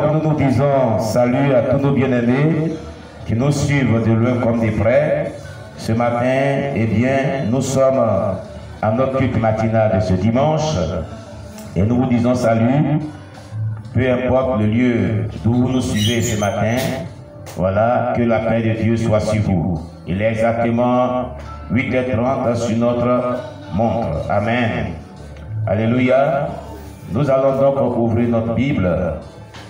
Donc nous nous disons salut à tous nos bien-aimés qui nous suivent de loin comme de près. Ce matin, eh bien, nous sommes à notre culte matinale de ce dimanche et nous vous disons salut, peu importe le lieu d'où vous nous suivez ce matin. Voilà, que la paix de Dieu soit sur vous. Il est exactement 8h30 sur notre montre. Amen. Alléluia. Nous allons donc ouvrir notre Bible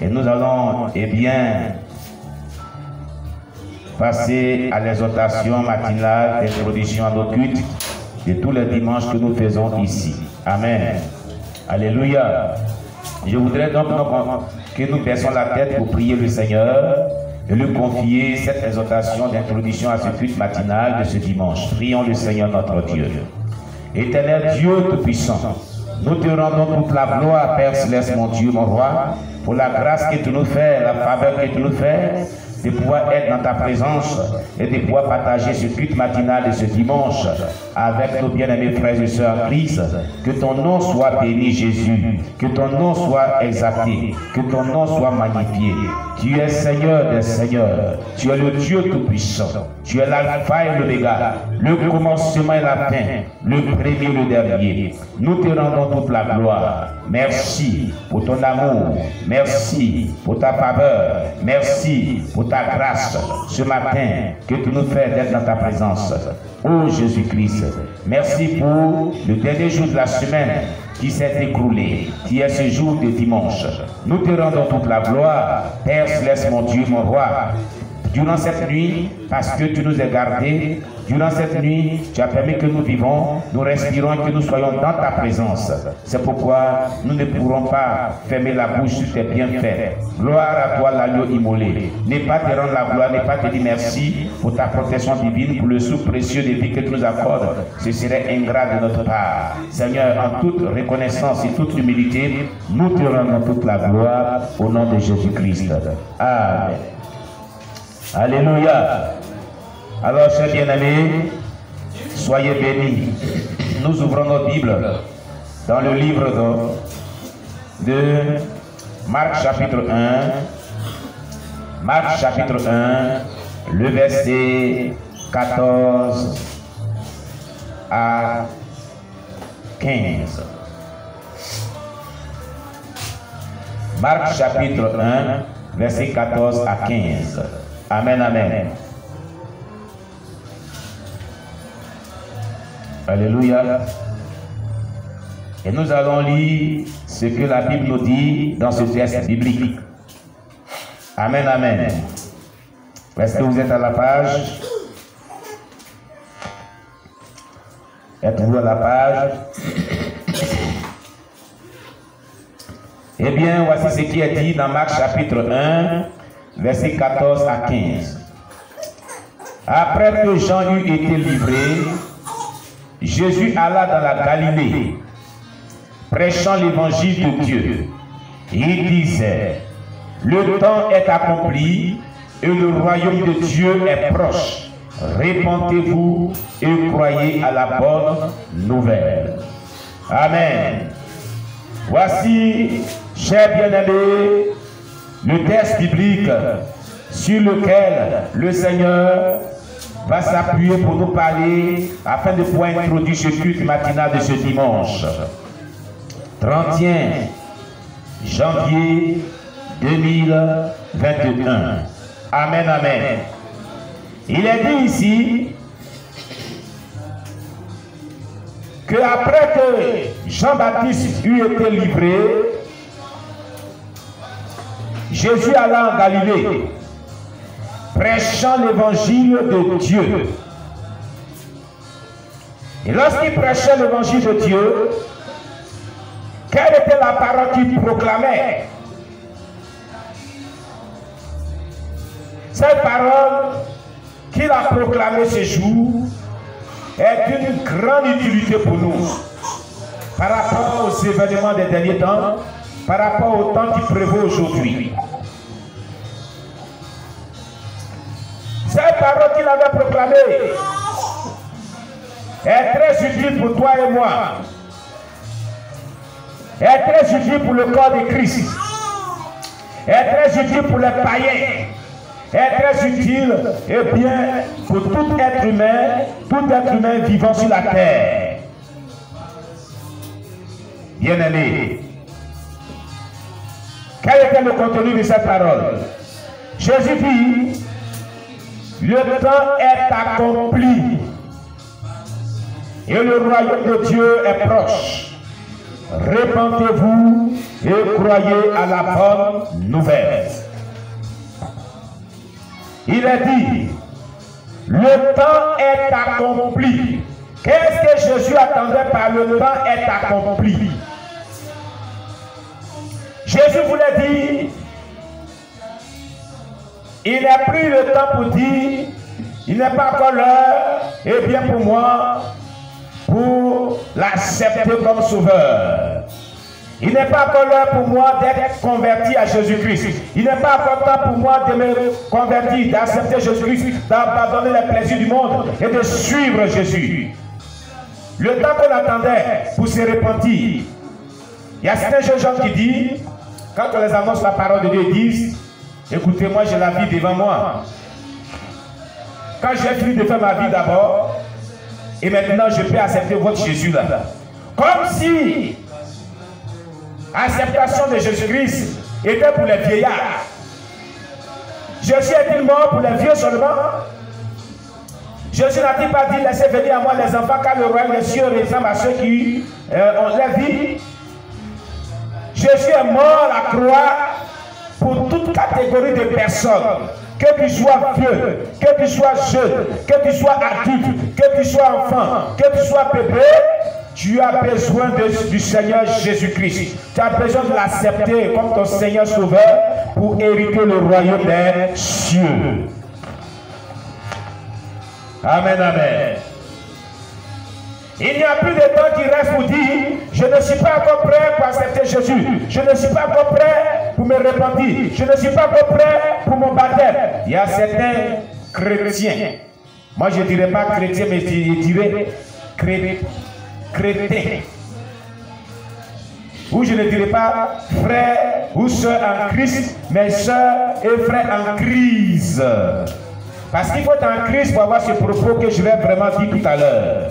et nous allons, eh bien, passer à l'exhortation matinale d'introduction à notre culte de tous les dimanches que nous faisons ici. Amen. Alléluia. Je voudrais donc que nous baissions la tête pour prier le Seigneur et lui confier cette exhortation d'introduction à ce culte matinal de ce dimanche. Prions le Seigneur notre Dieu. Éternel Dieu Tout-Puissant, nous te rendons toute la gloire, Père Céleste, mon Dieu, mon roi, pour la grâce que tu nous fais, la faveur que tu nous fais, de pouvoir être dans ta présence et de pouvoir partager ce culte matinal de ce dimanche avec nos bien-aimés frères et sœurs en Christ. Que ton nom soit béni, Jésus. Que ton nom soit exalté. Que ton nom soit magnifié. Tu es Seigneur des Seigneurs. Tu es le Dieu Tout-Puissant. Tu es l'alpha et l'oméga, le commencement et la fin, le premier et le dernier. Nous te rendons toute la gloire. Merci pour ton amour. Merci pour ta faveur. Merci pour ta grâce ce matin que tu nous fais d'être dans ta présence. Oh Jésus-Christ, merci pour le dernier jour de la semaine qui s'est écroulé, qui est ce jour de dimanche. Nous te rendons toute la gloire, Père Céleste, mon Dieu, mon roi. Durant cette nuit, parce que tu nous as gardés, durant cette nuit, tu as permis que nous vivons, nous respirons et que nous soyons dans ta présence. C'est pourquoi nous ne pourrons pas fermer la bouche sur tes bienfaits. Gloire à toi, l'agneau immolé. Ne pas te rendre la gloire, ne pas te dire merci pour ta protection divine, pour le sou précieux de vie que tu nous accordes. Ce serait ingrat de notre part. Seigneur, en toute reconnaissance et toute humilité, nous te rendons toute la gloire au nom de Jésus-Christ. Amen. Alléluia. Alors, chers bien-aimés, soyez bénis. Nous ouvrons nos Bibles dans le livre de Marc chapitre 1. Marc chapitre 1, le verset 14 à 15. Marc chapitre 1, verset 14 à 15. Amen, amen. Alléluia. Et nous allons lire ce que la Bible nous dit dans ce texte biblique. Amen, amen. Est-ce que vous êtes à la page? Êtes-vous à la page? Eh bien, voici ce qui est dit dans Marc chapitre 1, verset 14 à 15. Après que Jean eut été livré, Jésus alla dans la Galilée, prêchant l'évangile de Dieu. Il disait, le temps est accompli et le royaume de Dieu est proche. Répentez-vous et croyez à la bonne nouvelle. Amen. Voici, chers bien-aimés, le texte biblique sur lequel le Seigneur va s'appuyer pour nous parler afin de pouvoir introduire ce culte matinal de ce dimanche 31 janvier 2021. Amen, amen. Il est dit ici que après que Jean-Baptiste eut été livré, Jésus alla en Galilée, prêchant l'évangile de Dieu. Et lorsqu'il prêchait l'évangile de Dieu, quelle était la parole qu'il proclamait? Cette parole qu'il a proclamée ce jour est d'une grande utilité pour nous par rapport aux événements des derniers temps, par rapport au temps qui prévaut aujourd'hui. Cette parole qu'il avait proclamée est très utile pour toi et moi. Est très utile pour le corps de Christ. est très utile pour les païens, est très utile et bien pour tout être humain vivant sur la terre. Bien-aimé, quel était le contenu de cette parole? Jésus dit, le temps est accompli et le royaume de Dieu est proche. Répentez-vous et croyez à la bonne nouvelle. Il est dit, le temps est accompli. Qu'est-ce que Jésus attendait par le temps est accompli? Jésus voulait dire, il n'a pris le temps pour dire, il n'est pas encore l'heure, et bien pour moi, pour l'accepter comme sauveur. Il n'est pas encore l'heure pour moi d'être converti à Jésus-Christ. Il n'est pas encore temps pour moi de me convertir, d'accepter Jésus-Christ, d'abandonner les plaisirs du monde et de suivre Jésus. Le temps qu'on attendait pour se repentir. Il y a certains jeunes gens qui disent, quand on les annonce la parole de Dieu, ils disent, écoutez-moi, j'ai la vie devant moi. Quand j'ai fini de faire ma vie d'abord, et maintenant je peux accepter votre Jésus là. Comme si l'acceptation de Jésus-Christ était pour les vieillards. Jésus est-il mort pour les vieux seulement? Jésus n'a-t-il pas dit, laissez venir à moi les enfants, car le royaume des cieux ressemble à ceux qui ont la vie? Jésus est mort à la croix pour toute catégorie de personnes. Que tu sois vieux, que tu sois jeune, que tu sois adulte, que tu sois enfant, que tu sois bébé, tu as besoin du Seigneur Jésus-Christ. Tu as besoin de l'accepter comme ton Seigneur Sauveur pour hériter le royaume des cieux. Amen, amen. Il n'y a plus de temps qui reste pour dire, je ne suis pas encore prêt pour accepter Jésus. Je ne suis pas encore prêt pour me repentir. Je ne suis pas encore prêt pour mon baptême. Il y a certains chrétiens. Moi, je ne dirais pas chrétien, mais je dirais chrétien. Ou je ne dirais pas frère ou soeur en Christ, mais soeur et frère en crise. Parce qu'il faut être en crise pour avoir ce propos que je vais vraiment dire tout à l'heure.